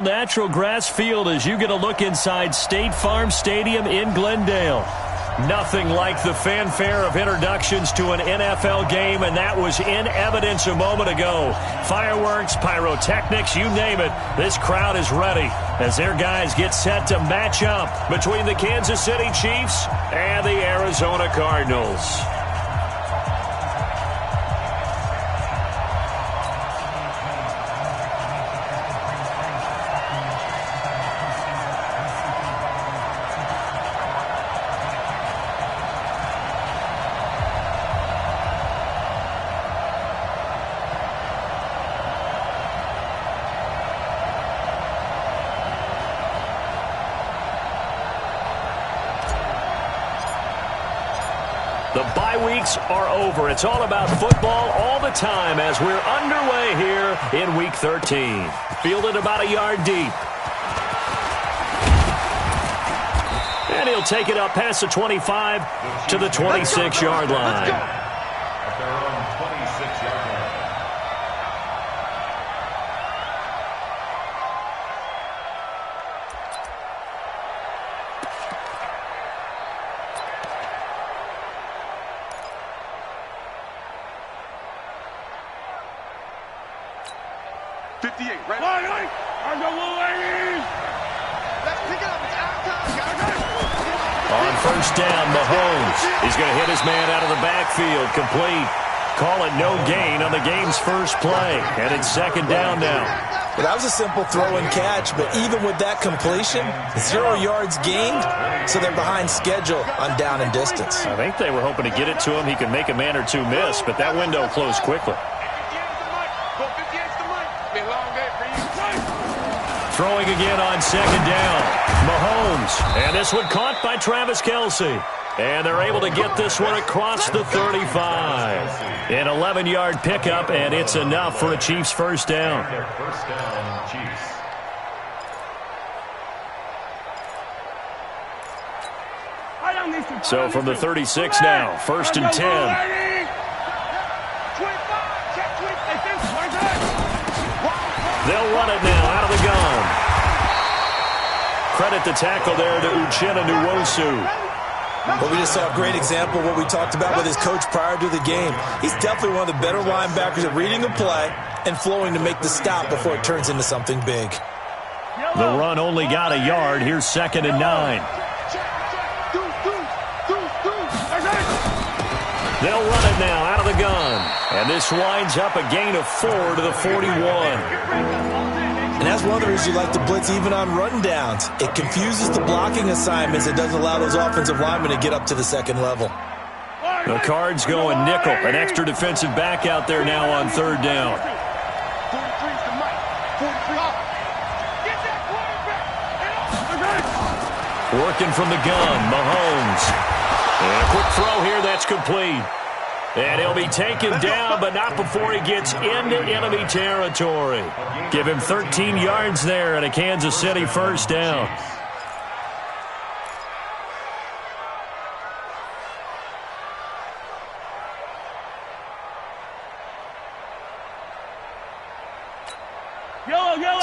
Natural grass field as you get a look inside State Farm Stadium in Glendale. Nothing like the fanfare of introductions to an NFL game, and that was in evidence a moment ago. Fireworks, pyrotechnics, you name it. This crowd is ready as their guys get set to match up between the Kansas City Chiefs and the Arizona Cardinals. The bye weeks are over. It's all about football all the time as we're underway here in Week 13. Fielded about a yard deep. And he'll take it up past the 25 to the 26-yard line. On first down, Mahomes. He's going to hit his man out of the backfield. Complete. Call it no gain on the game's first play. And it's second down now. Well, that was a simple throw and catch, but even with that completion, 0 yards gained, so they're behind schedule on down and distance. I think they were hoping to get it to him. He could make a man or two miss, but that window closed quickly. Throwing again on second down. Mahomes. And this one caught by Travis Kelce. And they're able to get this one across the 35. An 11-yard pickup, and it's enough for a Chiefs first down. So from the 36 now, first and 10. They'll run it now out of the gun. Credit the tackle there to Uchenna Nwosu. But we just saw a great example of what we talked about with his coach prior to the game. He's definitely one of the better linebackers at reading a play and flowing to make the stop before it turns into something big. The run only got a yard. Here's second and 9. They'll run it now out of the gun. And this winds up a gain of 4 to the 41. And that's one of the reasons you like to blitz even on rundowns. It confuses the blocking assignments. It doesn't allow those offensive linemen to get up to the second level. The Cards going nickel. An extra defensive back out there now on third down. Working from the gun, Mahomes. And a quick throw here, that's complete. And he'll be taken down, but not before he gets into enemy territory. Give him 13 yards there and a Kansas City first down.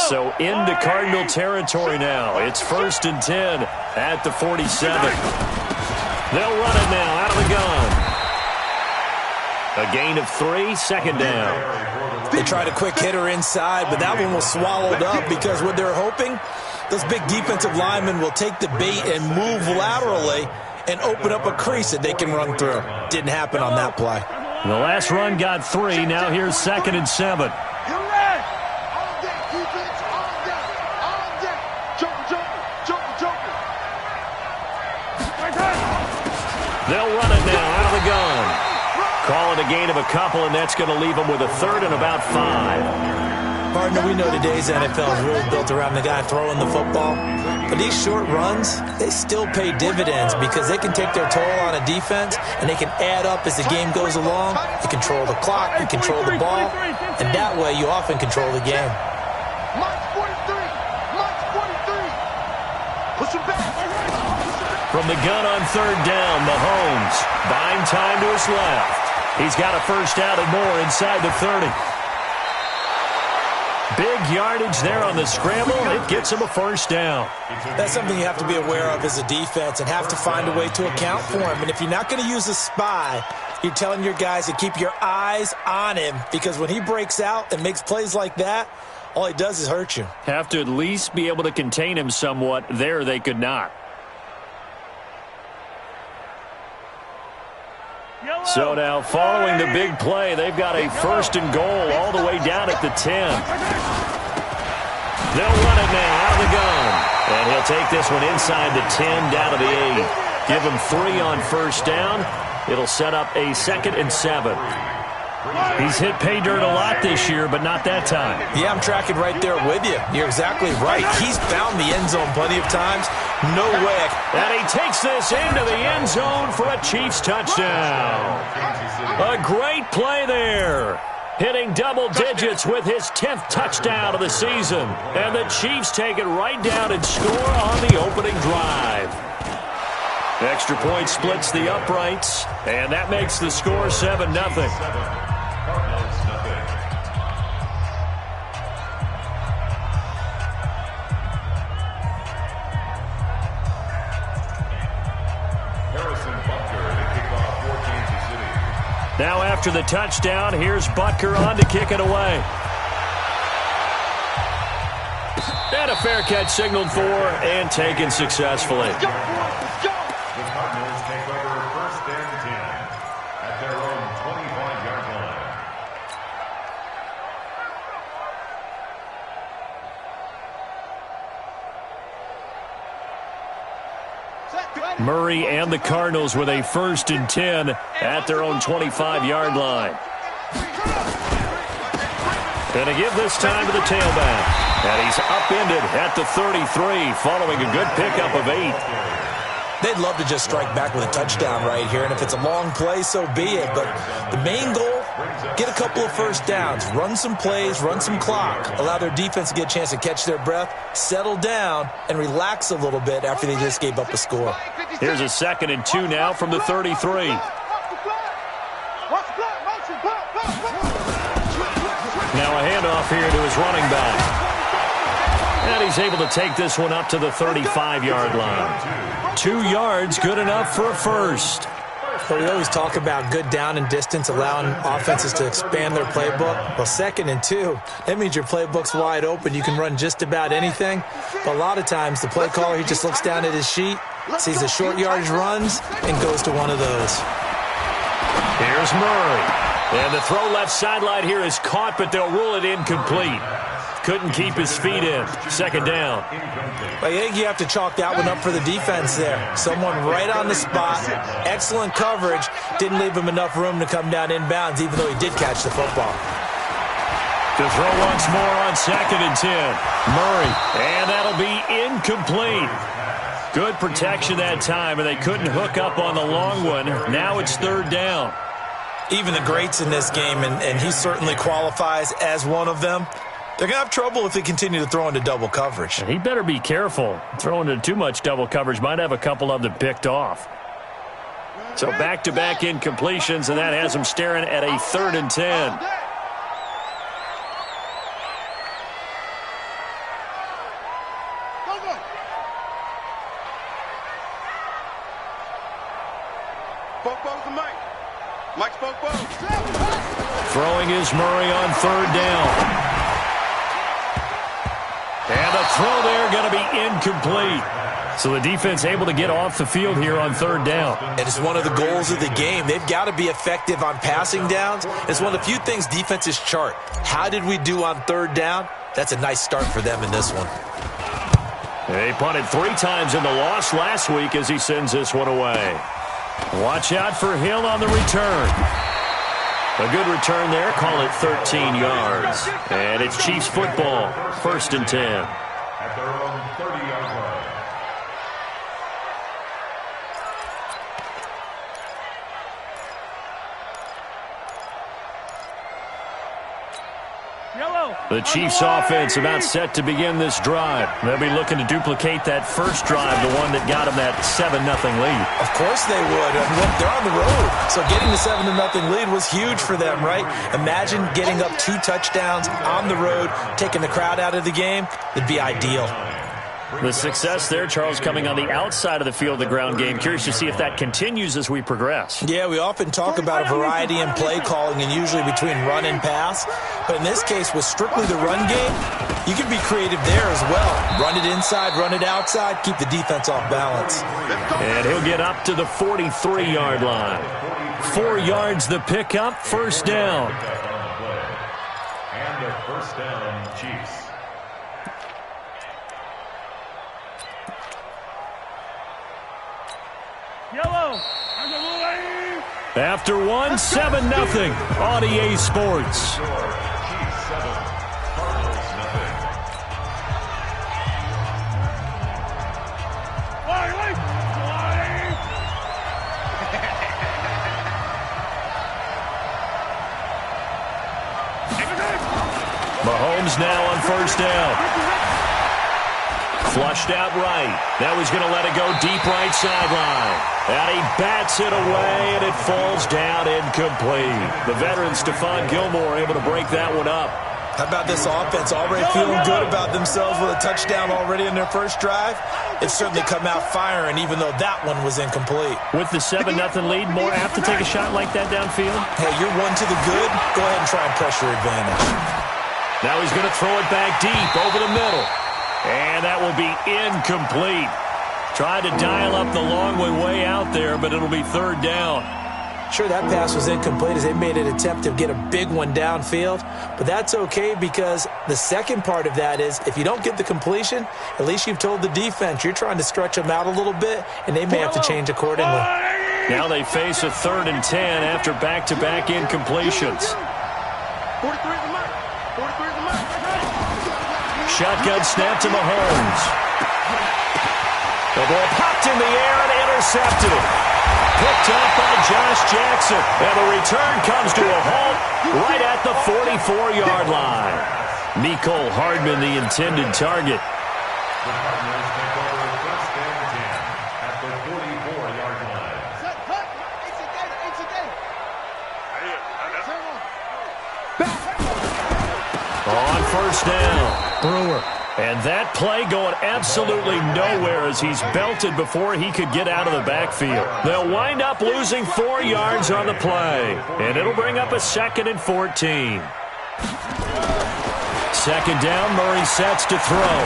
So into Cardinal territory now. It's first and 10 at the 47. They'll run it now out of the gun. A gain of 3, second down. They tried a quick hitter inside, but that one was swallowed up because what they're hoping, those big defensive linemen will take the bait and move laterally and open up a crease that they can run through. Didn't happen on that play. The last run got 3. Now here's second and 7. They'll run it now out of the gun. Call it a gain of a couple, and that's going to leave them with a third and about 5. Partner, we know today's NFL is really built around the guy throwing the football. But these short runs, they still pay dividends because they can take their toll on a defense, and they can add up as the game goes along. You control the clock, you control the ball, and that way you often control the game. From the gun on third down, Mahomes. Buying time to his left. He's got a first down and more inside the 30. Big yardage there on the scramble. It gets him a first down. That's something you have to be aware of as a defense and have to find a way to account for him. And if you're not going to use a spy, you're telling your guys to keep your eyes on him, because when he breaks out and makes plays like that, all he does is hurt you. Have to at least be able to contain him somewhat. There they could not. So now, following the big play, they've got a first and goal all the way down at the 10. They'll run it now out of the gun. And he'll take this one inside the 10 down to the 8. Give him 3 on first down. It'll set up a 2nd and 7. He's hit pay dirt a lot this year, but not that time. Yeah, I'm tracking right there with you. You're exactly right. He's found the end zone plenty of times. No way. And he takes this into the end zone for a Chiefs touchdown. A great play there. Hitting double digits with his 10th touchdown of the season. And the Chiefs take it right down and score on the opening drive. Extra point splits the uprights, and that makes the score 7-0. Now after the touchdown, here's Butker on to kick it away. And a fair catch signaled for and taken successfully. Murray and the Cardinals with a 1st and 10 at their own 25-yard line. Going to give this time to the tailback. And he's upended at the 33 following a good pickup of 8. They'd love to just strike back with a touchdown right here, and if it's a long play, so be it. But the main goal, get a couple of first downs, run some plays, run some clock, allow their defense to get a chance to catch their breath, settle down, and relax a little bit after they just gave up a score. Here's a 2nd and 2 now from the 33. Now a handoff here to his running back. And he's able to take this one up to the 35-yard line. 2 yards, good enough for a first. So we always talk about good down and distance, allowing offenses to expand their playbook. Well, 2nd and 2, that means your playbook's wide open. You can run just about anything. But a lot of times, the play caller, he just looks down at his sheet, sees the short yardage runs, and goes to one of those. Here's Murray. And the throw left sideline here is caught, but they'll rule it incomplete. Couldn't keep his feet in. 2nd down. I think you have to chalk that one up for the defense there. Someone right on the spot. Excellent coverage. Didn't leave him enough room to come down inbounds, even though he did catch the football. To throw once more on 2nd and 10. Murray. And that'll be incomplete. Good protection that time, and they couldn't hook up on the long one. Now it's 3rd down. Even the greats in this game, and he certainly qualifies as one of them, they're going to have trouble if they continue to throw into double coverage. He better be careful. Throwing into too much double coverage might have a couple of them picked off. So back-to-back incompletions, and that has him staring at a 3rd and 10. Throwing is Murray on 3rd down. And the throw there going to be incomplete. So the defense able to get off the field here on 3rd down. And it's one of the goals of the game. They've got to be effective on passing downs. It's one of the few things defenses chart. How did we do on 3rd down? That's a nice start for them in this one. They punted 3 times in the loss last week as he sends this one away. Watch out for Hill on the return. A good return there. Call it 13 yards. And it's Chiefs football. 1st and 10. At their own 30-yard line. Yellow. The Chiefs offense about set to begin this drive. They'll be looking to duplicate that first drive, the one that got them that 7-0 lead. Of course they would. They're on the road, so getting the 7-0 lead was huge for them, right? Imagine getting up 2 touchdowns on the road, taking the crowd out of the game. It'd be ideal. The success there, Charles, coming on the outside of the field, the ground game. Curious to see if that continues as we progress. Yeah, we often talk about a variety in play calling and usually between run and pass. But in this case, with strictly the run game, you can be creative there as well. Run it inside, run it outside, keep the defense off balance. And he'll get up to the 43-yard line. 4 yards the pickup, first down. And a first down, Chiefs. After 1, 7-0 on EA Sports. Mahomes now on first down. Flushed out right. That was going to let it go deep right sideline. And he bats it away, and it falls down incomplete. The veteran Stephon Gilmore able to break that one up. How about this offense already feeling good about themselves with a touchdown already in their first drive? It's certainly come out firing, even though that one was incomplete. With the 7-0 lead, more apt to take a shot like that downfield? Hey, you're one to the good. Go ahead and try and press your advantage. Now he's going to throw it back deep over the middle. And that will be incomplete. Tried to dial up the long way out there, but it'll be third down. Sure, that pass was incomplete as they made an attempt to get a big one downfield. But that's okay because the second part of that is if you don't get the completion, at least you've told the defense you're trying to stretch them out a little bit, and they may have to change accordingly. Now they face a 3rd and 10 after back-to-back incompletions. Shotgun snap to Mahomes. The ball popped in the air and intercepted. Picked up by Josh Jackson. And the return comes to a halt right at the 44-yard line. Mecole Hardman, the intended target. The Cardinals take over first and 10 at the 44-yard line. On first down. Brewer. And that play going absolutely nowhere as he's belted before he could get out of the backfield. They'll wind up losing 4 yards on the play. And it'll bring up a 2nd and 14. Second down, Murray sets to throw.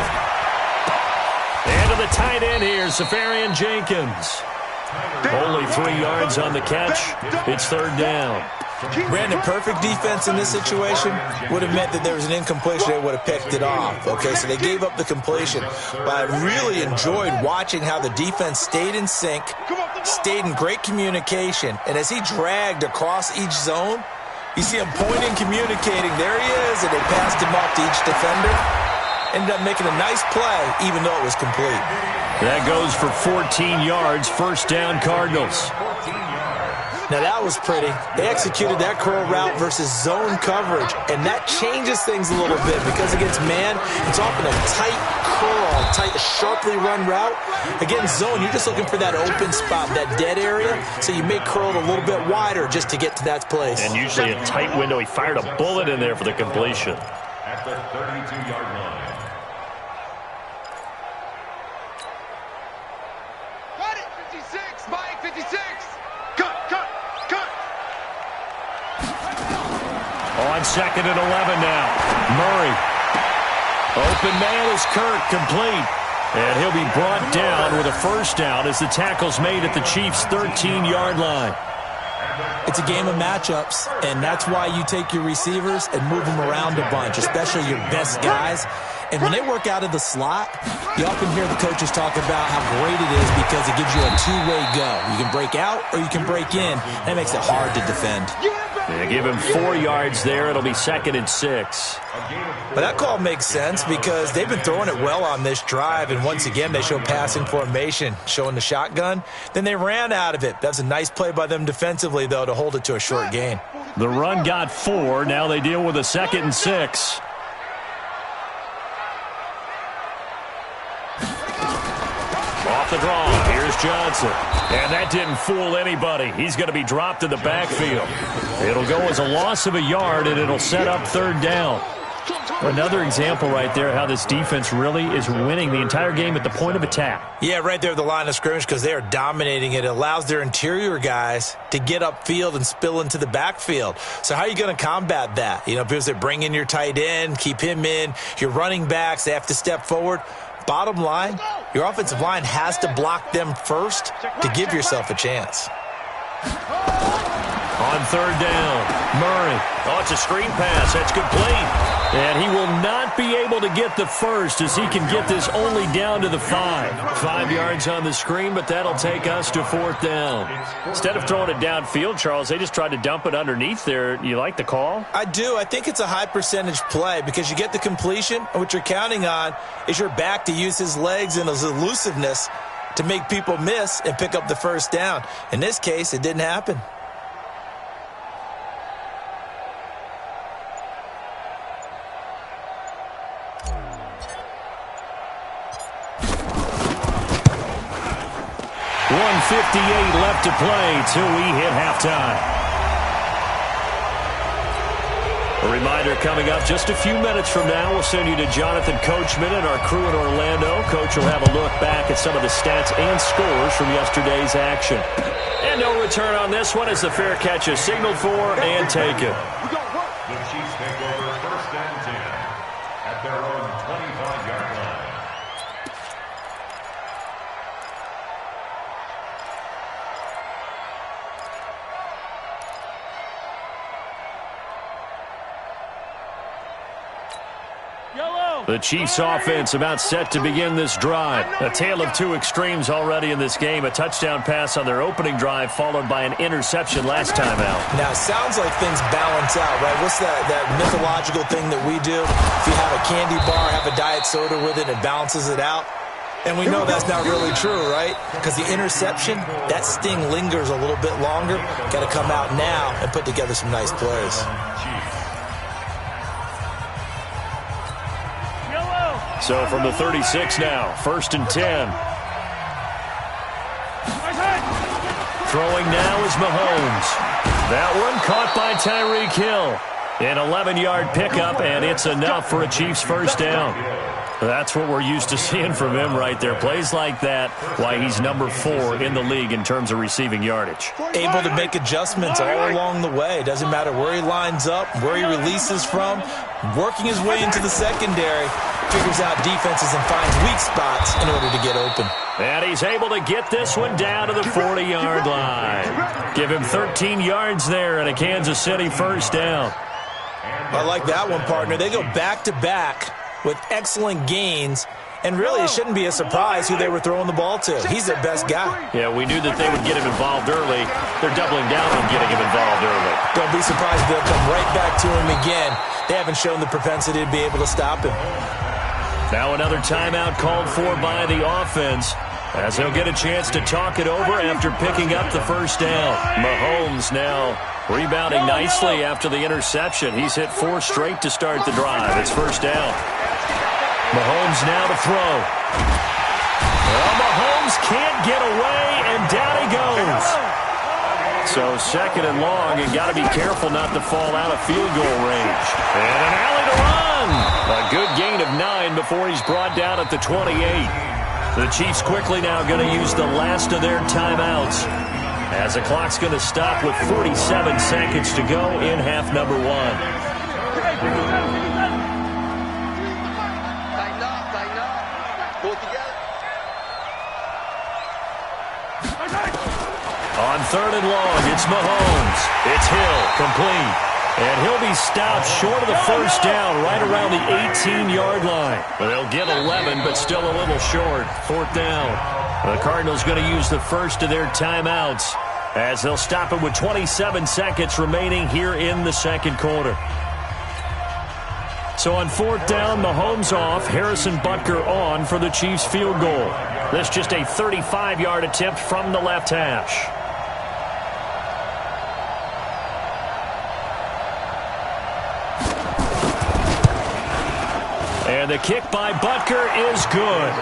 And to the tight end here, Safarian Jenkins. Only 3 yards on the catch. It's third down. Brandon, perfect defense in this situation would have meant that there was an incompletion. They would have picked it off. Okay, so they gave up the completion. But I really enjoyed watching how the defense stayed in sync, stayed in great communication, and as he dragged across each zone, you see him pointing, communicating. There he is, and they passed him off to each defender. Ended up making a nice play, even though it was complete. That goes for 14 yards, first down Cardinals. Now, that was pretty. They executed that curl route versus zone coverage, and that changes things a little bit because against man, it's often a tight curl, tight, sharply run route. Against zone, you're just looking for that open spot, that dead area, so you may curl it a little bit wider just to get to that place. And usually a tight window. He fired a bullet in there for the completion. At the 32-yard line. Got it, 56, Mike, 56. Cut. On 2nd and 11 now. Murray. Open man is Kirk, complete. And he'll be brought down with a first down as the tackle's made at the Chiefs' 13-yard line. It's a game of matchups, and that's why you take your receivers and move them around a bunch, especially your best guys. And when they work out of the slot, you often hear the coaches talk about how great it is because it gives you a two-way go. You can break out or you can break in. That makes it hard to defend. They give him 4 yards there. It'll be 2nd and 6. But that call makes sense because they've been throwing it well on this drive, and once again they show passing formation, showing the shotgun. Then they ran out of it. That's a nice play by them defensively, though, to hold it to a short gain. The run got 4. Now they deal with a 2nd and 6. the draw. Here's Johnson. And that didn't fool anybody. He's going to be dropped in the backfield. It'll go as a loss of a yard, and it'll set up third down. Another example right there how this defense really is winning the entire game at the point of attack. Yeah, right there at the line of scrimmage because they are dominating it. It allows their interior guys to get upfield and spill into the backfield. So how are you going to combat that? You know, because they bring in your tight end, keep him in. Your running backs, they have to step forward. Bottom line, your offensive line has to block them first to give yourself a chance. On third down, Murray. Oh, it's a screen pass. That's complete. And he will not be able to get the first as he can get this only down to the 5. 5 yards on the screen, but that'll take us to fourth down. Instead of throwing it downfield, Charles, they just tried to dump it underneath there. You like the call? I do. I think it's a high percentage play because you get the completion, and what you're counting on is your back to use his legs and his elusiveness to make people miss and pick up the first down. In this case, it didn't happen. .58 left to play till we hit halftime. A reminder coming up just a few minutes from now, we'll send you to Jonathan Coachman and our crew in Orlando. Coach will have a look back at some of the stats and scores from yesterday's action. And no return on this one as the fair catch is signaled for and taken. The Chiefs take over first and 10 at their own 25-yard line. The Chiefs offense about set to begin this drive. A tale of two extremes already in this game. A touchdown pass on their opening drive followed by an interception last time out. Now, it sounds like things balance out, right? What's that mythological thing that we do? If you have a candy bar, have a diet soda with it, it balances it out. And we know that's not really true, right? Because the interception, that sting lingers a little bit longer. Got to come out now and put together some nice plays. So from the 36 now, first and 10. Throwing now is Mahomes. That one caught by Tyreek Hill. An 11-yard pickup, and it's enough for a Chiefs first down. That's what we're used to seeing from him right there. Plays like that, why he's number 4 in the league in terms of receiving yardage. Able to make adjustments all along the way. Doesn't matter where he lines up, where he releases from. Working his way into the secondary, figures out defenses and finds weak spots in order to get open. And he's able to get this one down to the 40-yard line. Give him 13 yards there and a Kansas City first down. I like that one, partner. They go back-to-back with excellent gains, and really it shouldn't be a surprise who they were throwing the ball to. He's their best guy. Yeah, we knew that they would get him involved early. They're doubling down on getting him involved early. Don't be surprised if they'll come right back to him again. They haven't shown the propensity to be able to stop him. Now another timeout called for by the offense as they'll get a chance to talk it over after picking up the first down. Mahomes now rebounding nicely after the interception. He's hit 4 straight to start the drive. It's first down. Mahomes now to throw. Well, Mahomes can't get away, and down he goes. So second and long, and got to be careful not to fall out of field goal range. And an alley to run. A good gain of 9 before he's brought down at the 28. The Chiefs quickly now going to use the last of their timeouts as the clock's going to stop with 47 seconds to go in half number 1. On third and long, it's Mahomes. It's Hill, complete. And he'll be stopped short of the first down right around the 18-yard line. They'll get 11, but still a little short. Fourth down. The Cardinals going to use the first of their timeouts as they'll stop it with 27 seconds remaining here in the second quarter. So on fourth down, Mahomes off, Harrison Butker on for the Chiefs field goal. This just a 35-yard attempt from the left hash. And the kick by Butker is good.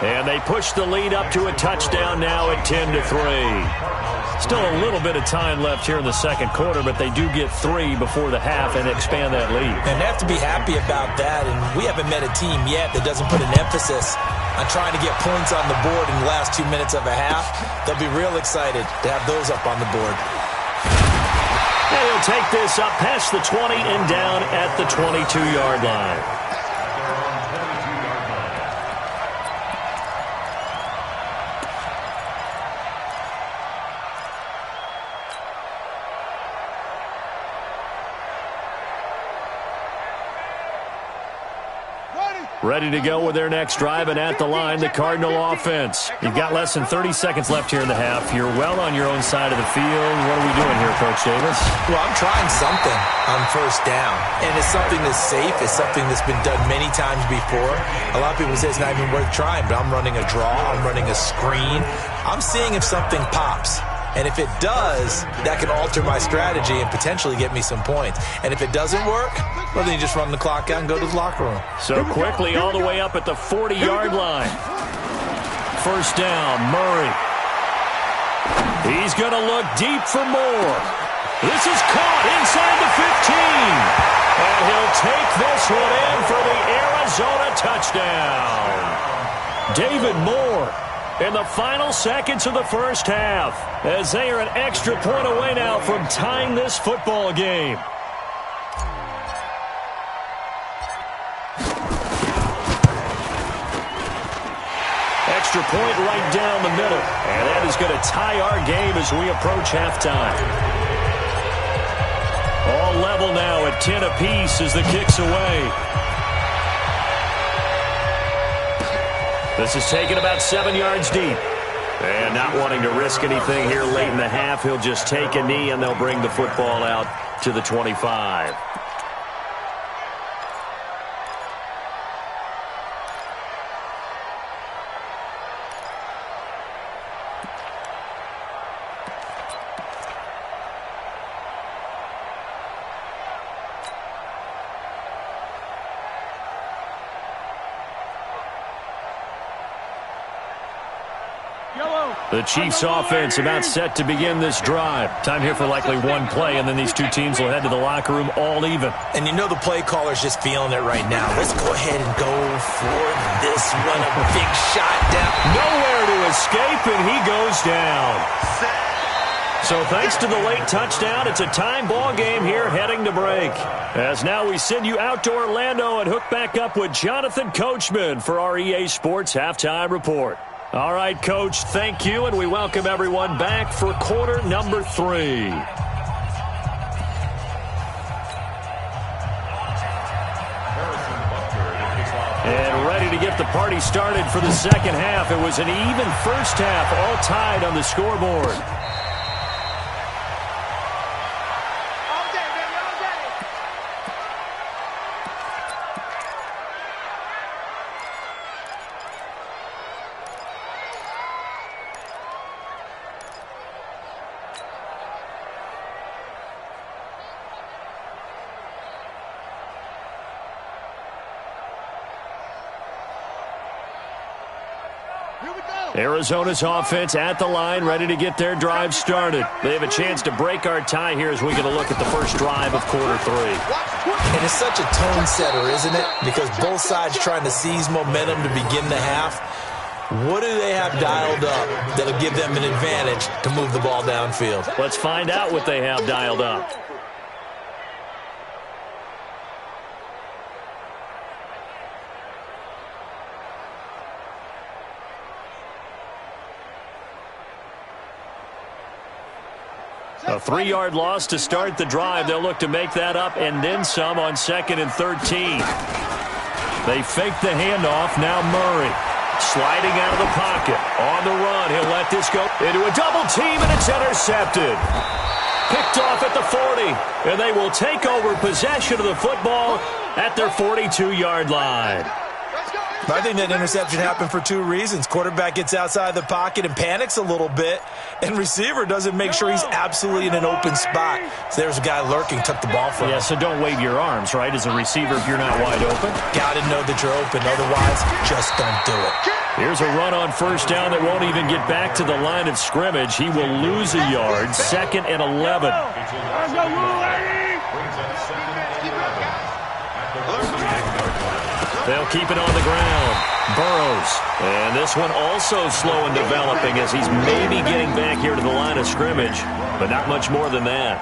And they push the lead up to a touchdown now at 10-3. Still a little bit of time left here in the second quarter, but they do get 3 before the half and expand that lead. And they have to be happy about that, and we haven't met a team yet that doesn't put an emphasis on trying to get points on the board in the last 2 minutes of a half. They'll be real excited to have those up on the board. And he'll take this up past the 20 and down at the 22-yard line. Ready to go with their next drive, and at the line, the Cardinal offense. You've got less than 30 seconds left here in the half. You're well on your own side of the field. What are we doing here, Coach Davis? Well, I'm trying something on first down, and it's something that's safe. It's something that's been done many times before. A lot of people say it's not even worth trying, but I'm running a draw. I'm running a screen. I'm seeing if something pops. And if it does, that can alter my strategy and potentially get me some points. And if it doesn't work, well, then you just run the clock out and go to the locker room. So quickly all the way up at the 40-yard line. First down, Murray. He's going to look deep for more. This is caught inside the 15. And he'll take this one in for the Arizona touchdown. David Moore in the final seconds of the first half, as they are an extra point away now from tying this football game. Extra point right down the middle, and that is going to tie our game as we approach halftime. All level now at 10 apiece as the kick's away. This is taken about 7 yards deep. And not wanting to risk anything here late in the half, he'll just take a knee and they'll bring the football out to the 25. The Chiefs offense about set to begin this drive. Time here for likely one play, and then these two teams will head to the locker room all even. And you know the play caller's just feeling it right now. Let's go ahead and go for this one. A big shot down. Nowhere to escape, and he goes down. So thanks to the late touchdown, it's a time ball game here heading to break. As now we send you out to Orlando and hook back up with Jonathan Coachman for our EA Sports Halftime Report. All right, Coach, thank you, and we welcome everyone back for quarter number 3. And ready to get the party started for the second half. It was an even first half, all tied on the scoreboard. Arizona's offense at the line, ready to get their drive started. They have a chance to break our tie here as we get a look at the first drive of quarter 3. And it's such a tone setter, isn't it? Because both sides trying to seize momentum to begin the half. What do they have dialed up that'll give them an advantage to move the ball downfield? Let's find out what they have dialed up. A 3-yard loss to start the drive. They'll look to make that up and then some on 2nd and 13. They fake the handoff. Now Murray sliding out of the pocket. On the run, he'll let this go into a double team, and it's intercepted. Picked off at the 40, and they will take over possession of the football at their 42-yard line. I think that interception happened for 2 reasons. Quarterback gets outside the pocket and panics a little bit, and receiver doesn't make sure he's absolutely in an open spot. So there's a guy lurking, took the ball from him. Yeah, so don't wave your arms, right, as a receiver if you're not wide open. Got to know that you're open. Otherwise, just don't do it. Here's a run on first down that won't even get back to the line of scrimmage. He will lose a yard. 2nd and 11. They'll keep it on the ground. Burrows. And this one also slow in developing as he's maybe getting back here to the line of scrimmage, but not much more than that.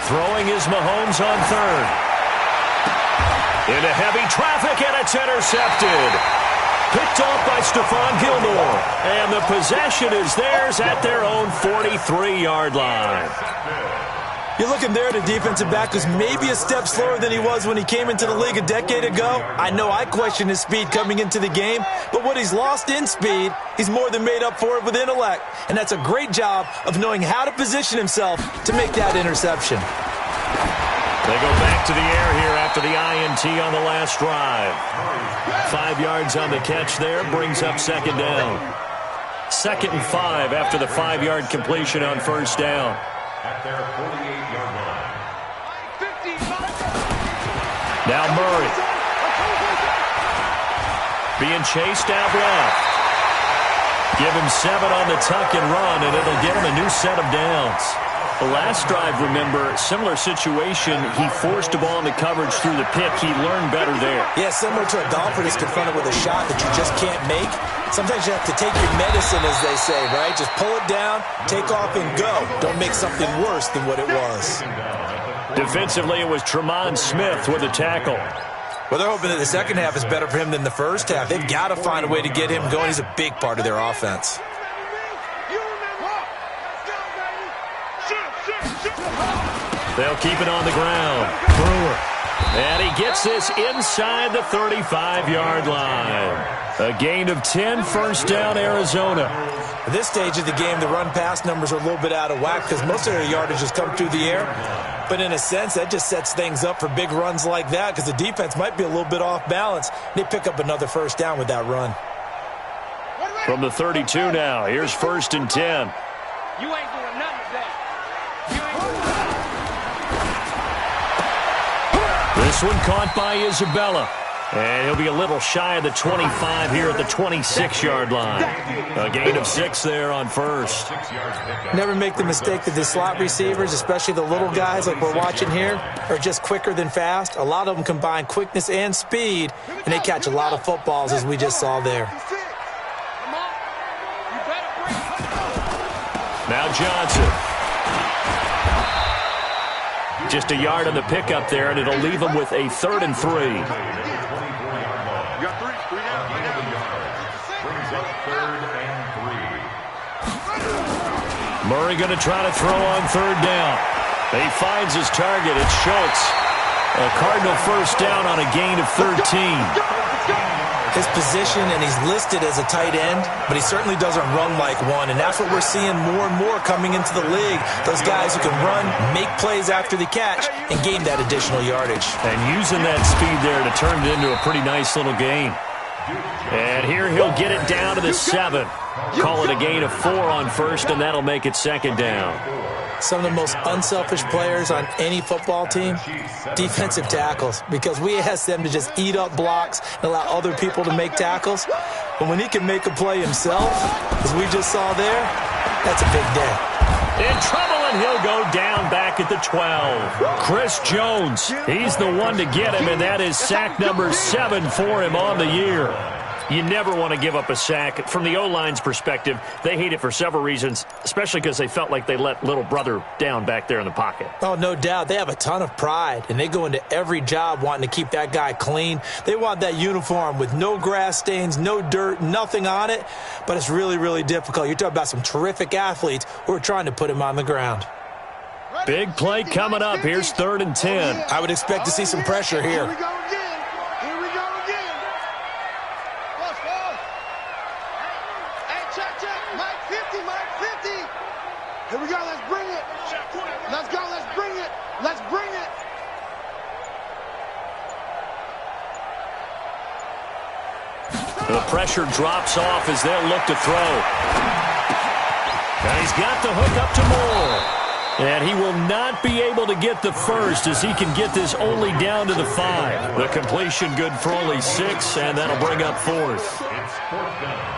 Throwing is Mahomes on third. Into heavy traffic, and it's intercepted. Picked off by Stephon Gilmore. And the possession is theirs at their own 43-yard line. You're looking there, the defensive back was maybe a step slower than he was when he came into the league a decade ago. I know I questioned his speed coming into the game, but what he's lost in speed, he's more than made up for it with intellect. And that's a great job of knowing how to position himself to make that interception. They go back to the air here after the INT on the last drive. 5 yards on the catch there, brings up 2nd down. 2nd and 5 after the 5-yard completion on first down. At their 48-yard line. Now Murray. Being chased out left. Give him 7 on the tuck and run, and it'll get him a new set of downs. The last drive, remember, similar situation. He forced the ball into coverage through the pick. He learned better there. Yeah, similar to a golfer that's confronted with a shot that you just can't make. Sometimes you have to take your medicine, as they say, right? Just pull it down, take off, and go. Don't make something worse than what it was. Defensively, it was Tremont Smith with a tackle. Well, they're hoping that the second half is better for him than the first half. They've got to find a way to get him going. He's a big part of their offense. They'll keep it on the ground. Brewer. And he gets this inside the 35-yard line. A gain of 10, first down, Arizona. At this stage of the game, the run-pass numbers are a little bit out of whack because most of their yardage has come through the air. But in a sense, that just sets things up for big runs like that because the defense might be a little bit off balance. They pick up another first down with that run. From the 32 now, here's 1st and 10. You ain't doing nothing with that. This one caught by Isabella. And he'll be a little shy of the 25 here at the 26-yard line. A gain of 6 there on first. Never make the mistake that the slot receivers, especially the little guys like we're watching here, are just quicker than fast. A lot of them combine quickness and speed, and they catch a lot of footballs, as we just saw there. Now Johnson. Just a yard on the pickup there, and it'll leave him with a 3rd and 3. Murray going to try to throw on 3rd down. He finds his target. It's Schultz. A Cardinal first down on a gain of 13. His position, and he's listed as a tight end, but he certainly doesn't run like one, and that's what we're seeing more and more coming into the league. Those guys who can run, make plays after the catch, and gain that additional yardage. And using that speed there to turn it into a pretty nice little gain. And here he'll get it down to the 7. Call it a gain of 4 on first, and that'll make it 2nd down. Some of the most unselfish players on any football team, defensive tackles, because we ask them to just eat up blocks and allow other people to make tackles. But when he can make a play himself, as we just saw there, that's a big day. In trouble, and he'll go down back at the 12. Chris Jones, he's the one to get him, and that is sack number 7 for him on the year. You never want to give up a sack. From the O-line's perspective, they hate it for several reasons, especially because they felt like they let little brother down back there in the pocket. Oh, no doubt. They have a ton of pride, and they go into every job wanting to keep that guy clean. They want that uniform with no grass stains, no dirt, nothing on it, but it's really, really difficult. You're talking about some terrific athletes who are trying to put him on the ground. Big play coming up. Here's 3rd and 10. I would expect to see some pressure here. Here we go again. Here we go. Here we go. Let's bring it. Let's go. Let's bring it. Let's bring it. The pressure drops off as they'll look to throw. And he's got the hook up to Moore. And he will not be able to get the first as he can get this only down to the 5. The completion good for only 6, and that'll bring up 4th. It's 4th down.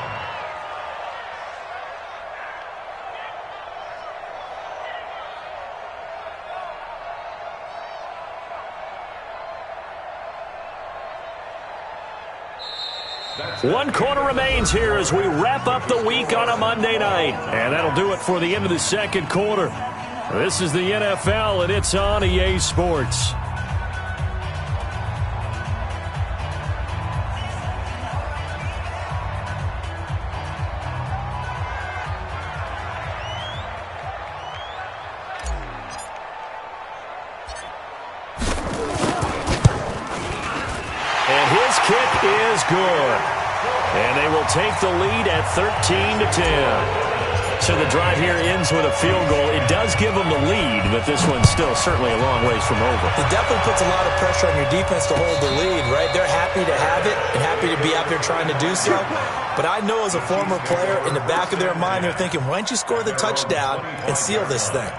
One quarter remains here as we wrap up the week on a Monday night. And that'll do it for the end of the second quarter. This is the NFL, and it's on EA Sports. And his kick is good. And they will take the lead at 13-10. So the drive here ends with a field goal. It does give them the lead, but this one's still certainly a long ways from over. It definitely puts a lot of pressure on your defense to hold the lead, right? They're happy to have it and happy to be out there trying to do so. But I know as a former player, in the back of their mind, they're thinking, why don't you score the touchdown and seal this thing?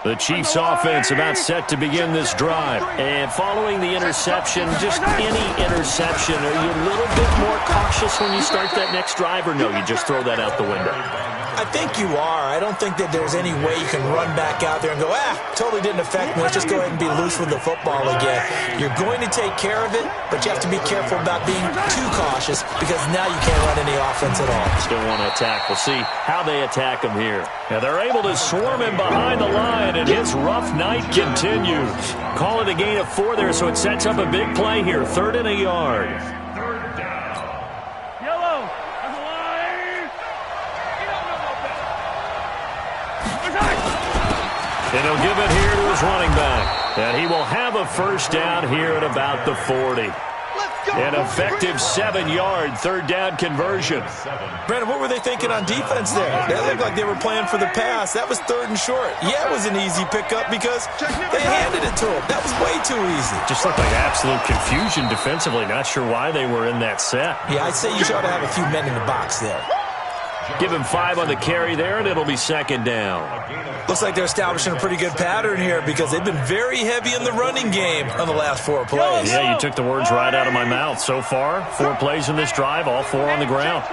The Chiefs offense about set to begin this drive. And following the interception, just any interception, are you a little bit more cautious when you start that next drive, or no, you just throw that out the window? I think you are. I don't think that there's any way you can run back out there and go, totally didn't affect me. Let's just go ahead and be loose with the football again. You're going to take care of it, but you have to be careful about being too cautious because now you can't run any offense at all. Still want to attack. We'll see how they attack him here. Now they're able to swarm him behind the line, and his rough night continues. Call it a gain of 4 there, so it sets up a big play here. 3rd and a yard. And he'll give it here to his running back. And he will have a first down here at about the 40. An effective 7-yard 3rd down conversion. Brandon, what were they thinking on defense there? That looked like they were playing for the pass. That was 3rd and short. Yeah, it was an easy pickup because they handed it to him. That was way too easy. Just looked like absolute confusion defensively. Not sure why they were in that set. Yeah, I'd say you ought to have a few men in the box there. Give him 5 on the carry there, and it'll be 2nd down. Looks like they're establishing a pretty good pattern here because they've been very heavy in the running game on the last 4 plays. Yeah, you took the words right out of my mouth. So far, 4 plays in this drive, all 4 on the ground.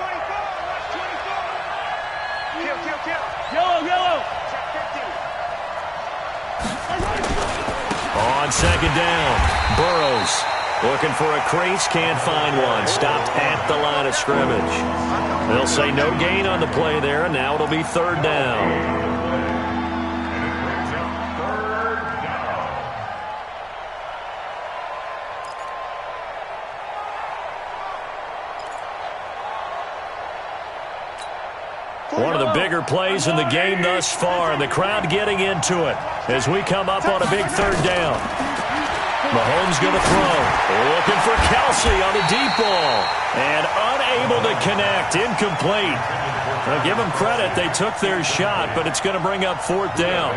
On 2nd down, Burrows looking for a crease, can't find one. Stopped at the line of scrimmage. They'll say no gain on the play there, and now it'll be 3rd down. One of the bigger plays in the game thus far, and the crowd getting into it as we come up on a big 3rd down. Mahomes going to throw. Looking for Kelsey on a deep ball. And unable to connect. Incomplete. Now, give them credit. They took their shot, but it's going to bring up 4th down.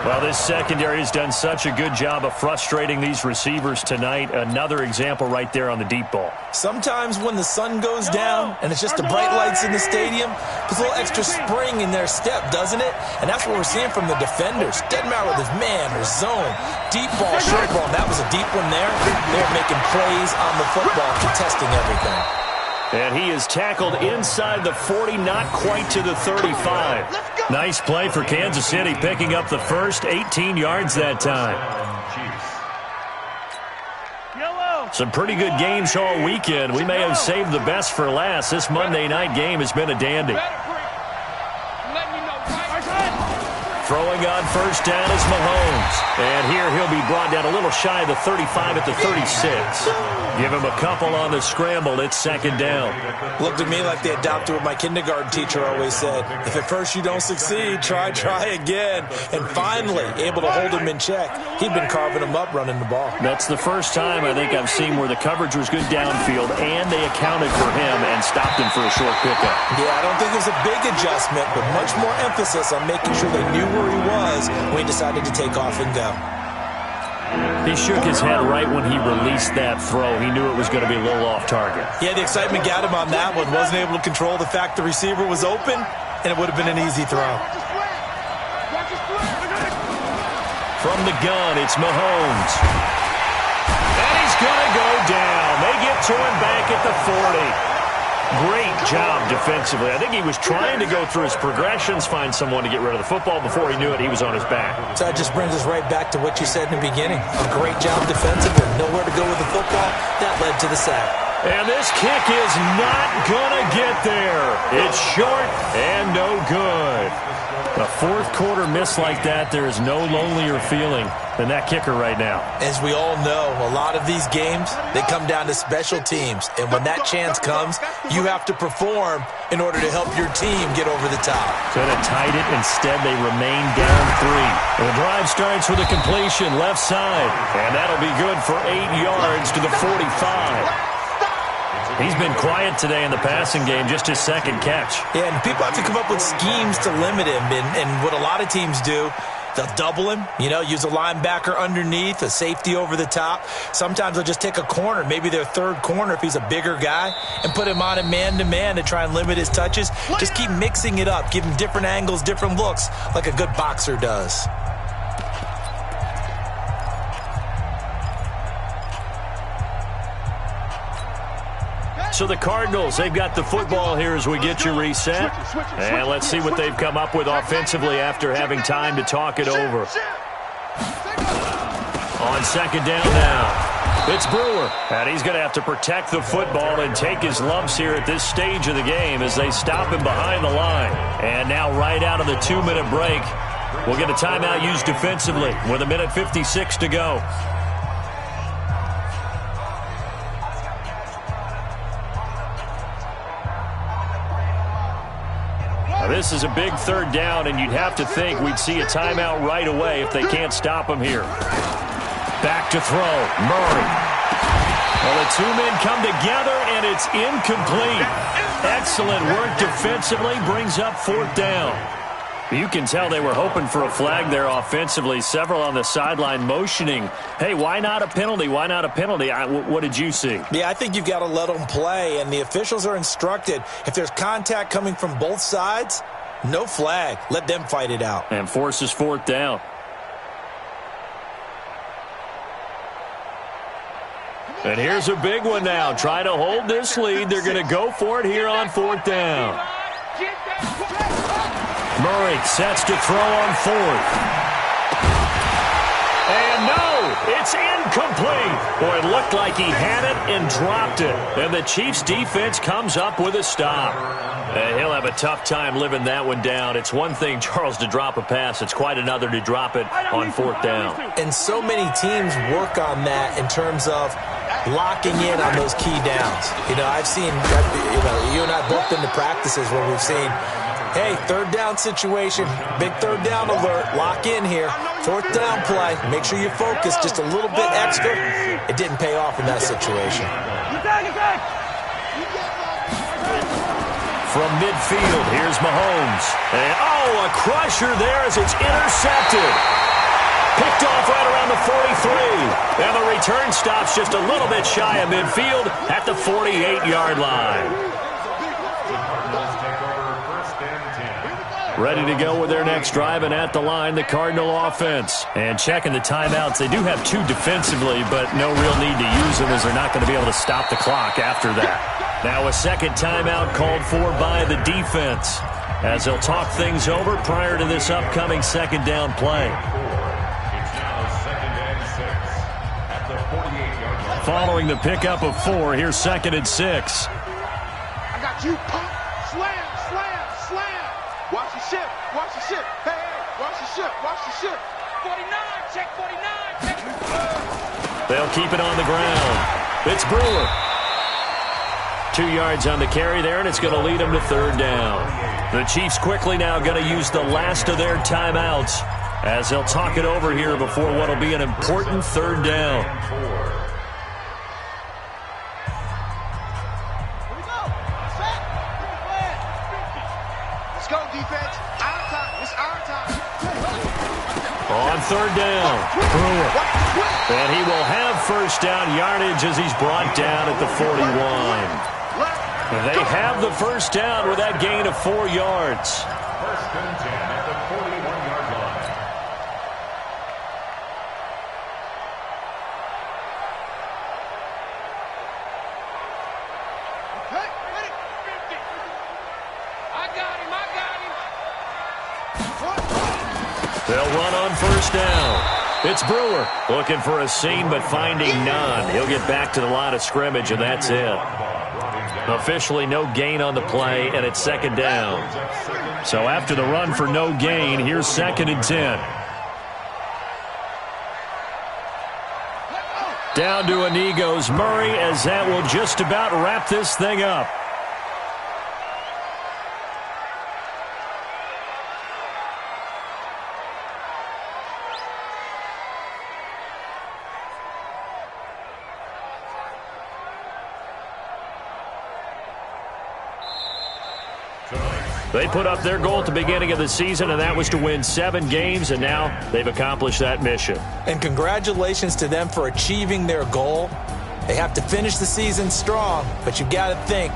Well, this secondary has done such a good job of frustrating these receivers tonight. Another example right there on the deep ball. Sometimes when the sun goes down and it's just the bright lights in the stadium, puts a little extra spring in their step, doesn't it? And that's what we're seeing from the defenders. Doesn't matter whether it's man or zone. Deep ball, short ball. And that was a deep one there. They're making plays on the football, contesting everything. And he is tackled inside the 40, not quite to the 35. Nice play for Kansas City, picking up the first, 18 yards that time. Some pretty good games all weekend. We may have saved the best for last. This Monday night game has been a dandy. Throwing on on first down is Mahomes. And here he'll be brought down a little shy of the 35 at the 36. Give him a couple on the scramble. It's second down. Looked at me like they adopted what my kindergarten teacher always said. If at first you don't succeed, try again. And finally, able to hold him in check. He'd been carving him up running the ball. That's the first time I think I've seen where the coverage was good downfield and they accounted for him and stopped him for a short pickup. Yeah, I don't think it was a big adjustment, but much more emphasis on making sure they knew where he was when he decided to take off and go. He shook his head right when he released that throw. He knew it was going to be a little off target. Yeah, the excitement got him on that one. Wasn't able to control the fact the receiver was open, and it would have been an easy throw. From the gun, it's Mahomes. And he's going to go down. They get to him back at the 40. Great job defensively. I think he was trying to go through his progressions, find someone to get rid of the football. Before he knew it, he was on his back. So that just brings us right back to what you said in the beginning. A great job defensively. Nowhere to go with the football. That led to the sack. And this kick is not going to get there. It's short and no good. A fourth quarter miss like that, there is no lonelier feeling than that kicker right now. As we all know, a lot of these games, they come down to special teams. And when that chance comes, you have to perform in order to help your team get over the top. Could have tied it. Instead, they remain down 3. The drive starts with a completion left side. And that'll be good for 8 yards to the 45. He's been quiet today in the passing game, just his second catch. Yeah, and people have to come up with schemes to limit him. And what a lot of teams do, they'll double him, use a linebacker underneath, a safety over the top. Sometimes they'll just take a corner, maybe their third corner if he's a bigger guy, and put him on a man-to-man to try and limit his touches. Just keep mixing it up, give him different angles, different looks, like a good boxer does. So the Cardinals, they've got the football here as we get you reset. And let's see what they've come up with offensively after having time to talk it over. On second down now, it's Brewer. And he's going to have to protect the football and take his lumps here at this stage of the game as they stop him behind the line. And now right out of the 2-minute break, we'll get a timeout used defensively with 1:56 to go. This is a big third down, and you'd have to think we'd see a timeout right away if they can't stop him here. Back to throw, Murray. Well, the two men come together, and it's incomplete. Excellent work defensively, brings up fourth down. You can tell they were hoping for a flag there offensively. Several on the sideline motioning, hey, why not a penalty? Why not a penalty? What did you see? Yeah, I think you've got to let them play, and the officials are instructed. If there's contact coming from both sides, no flag. Let them fight it out. And forces fourth down. And here's a big one now. Try to hold this lead. They're going to go for it here on fourth down. Murray sets to throw on fourth. And no, it's incomplete. Boy, it looked like he had it and dropped it. And the Chiefs defense comes up with a stop. And he'll have a tough time living that one down. It's one thing, Charles, to drop a pass. It's quite another to drop it on fourth down. And so many teams work on that in terms of locking in on those key downs. I've seen, you and I both been to practices where we've seen, hey, third down situation, big third down alert, lock in here, fourth down play, make sure you focus just a little bit extra. It didn't pay off in that situation. From midfield, here's Mahomes. And, a crusher there as it's intercepted. Picked off right around the 43. And the return stops just a little bit shy of midfield at the 48-yard line. Ready to go with their next drive, and at the line, the Cardinal offense. And checking the timeouts, they do have 2 defensively, but no real need to use them as they're not going to be able to stop the clock after that. Now a second timeout called for by the defense as they'll talk things over prior to this upcoming second down play. Following the pickup of 4, here's 2nd and 6. I got you. Pump, slam, slam, slam. Watch your ship. Watch your ship. Hey, watch your ship. Watch the ship. 49, check 49. Check. They'll keep it on the ground. It's Brewer. 2 yards on the carry there, and it's going to lead them to third down. The Chiefs quickly now going to use the last of their timeouts as they'll talk it over here before what will be an important third down. Let's go, defense. Our time. It's our time. On third down, Brewer. And he will have first down yardage as he's brought down at the 41. They have the first down with that gain of 4 yards. First and 10 at the 41-yard line. Okay, ready? 50. I got him. They'll run on first down. It's Brewer looking for a seam but finding none. He'll get back to the line of scrimmage, and that's it. Officially no gain on the play, and it's second down. So after the run for no gain, here's second and 10. Down to a knee goes Murray, as that will just about wrap this thing up. They put up their goal at the beginning of the season, and that was to win 7 games, and now they've accomplished that mission. And congratulations to them for achieving their goal. They have to finish the season strong, but you've got to think